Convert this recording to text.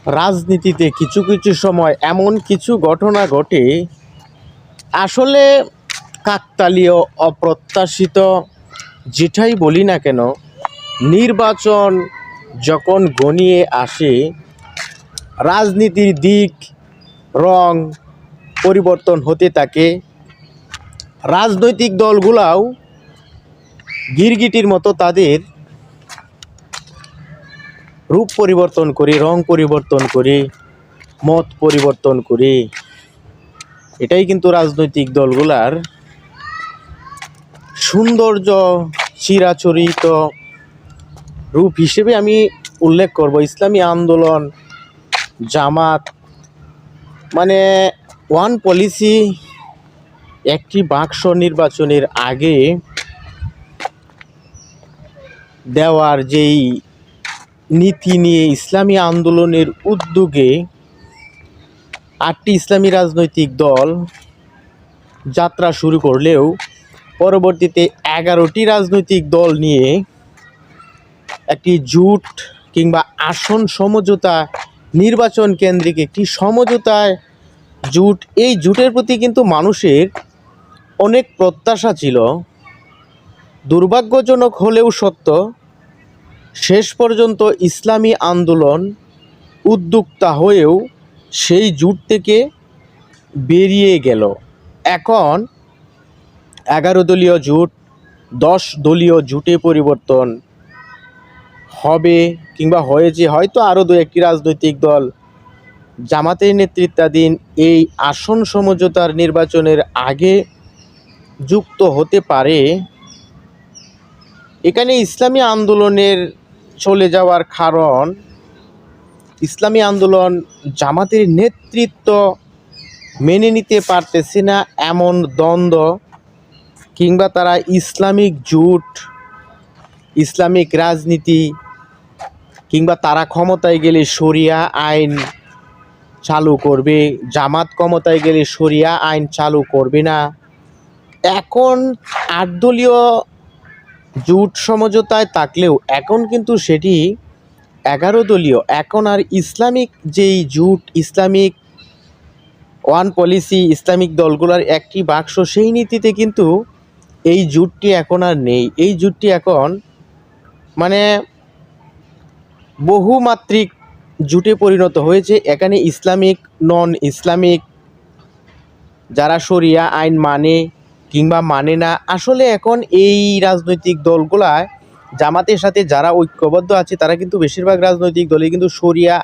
রাজনীতিতে কিছু কিছু সময় এমন কিছু ঘটনা ঘটে, আসলে কাকতালীয়, অপ্রত্যাশিত, যেটাই বলি না কেন, নির্বাচন যখন ঘনিয়ে আসে রাজনীতির দিক রং পরিবর্তন হতে থাকে। রাজনৈতিক দলগুলাও গিরগিটির মতো তাদের রূপ পরিবর্তন করে, রং পরিবর্তন করে, মত পরিবর্তন করে। এটাই কিন্তু রাজনৈতিক দলগুলার সৌন্দর্য, চিরাচরিত রূপ হিসেবে আমি উল্লেখ করব। ইসলামী আন্দোলন, জামাত, মানে ওয়ান পলিসি, একটি বাক্স নির্বাচনের আগে দেওয়ার যেই নীতি নিয়ে ইসলামী আন্দোলনের উদ্যোগে 8টি ইসলামী রাজনৈতিক দল যাত্রা শুরু করলেও পরবর্তীতে 11টি রাজনৈতিক দল নিয়ে একটি জোট কিংবা আসন সমঝোতা, নির্বাচন কেন্দ্রিক একটি সমঝোতায় জোট, এই জোটের প্রতি কিন্তু মানুষের অনেক প্রত্যাশা ছিল। দুর্ভাগ্যজনক হলেও সত্য, শেষ পর্যন্ত ইসলামী আন্দোলন উদ্যোক্তা হয়েও সেই জোট থেকে বেরিয়ে গেল। এখন 11 দলীয় জোট 10 দলীয় জোটে পরিবর্তন হবে কিংবা হয়েছে। হয়তো আরও 2-1টি রাজনৈতিক দল জামাতের নেতৃত্বাধীন এই আসন সমঝোতার নির্বাচনের আগে যুক্ত হতে পারে। এখানে ইসলামী আন্দোলনের চলে যাওয়ার কারণ, ইসলামী আন্দোলন জামাতের নেতৃত্ব মেনে নিতে পারতেছে না এমন দ্বন্দ্ব, কিংবা তারা ইসলামিক জোট, ইসলামিক রাজনীতি, কিংবা তারা ক্ষমতায় গেলে শরিয়া আইন চালু করবে, জামাত ক্ষমতায় গেলে শরিয়া আইন চালু করবে না। এখন 8 দলীয় জোট সমঝোতায় থাকলেও এখন কিন্তু সেটি 11 দলীয়। এখন আর ইসলামিক যেই জোট, ইসলামিক ওয়ান পলিসি, ইসলামিক দলগুলোর একটি বাক্স, সেই নীতিতে কিন্তু এই জোটটি এখন আর নেই। এই জোটটি এখন মানে বহুমাত্রিক জোটে পরিণত হয়েছে। এখানে ইসলামিক, নন ইসলামিক, যারা শরিয়া আইন মানে কিংবা মানে না, আসলে এখন এই রাজনৈতিক দলগুলা জামাতের সাথে যারা ঐক্যবদ্ধ আছে তারা কিন্তু বেশিরভাগ রাজনৈতিক দলই কিন্তু শরিয়া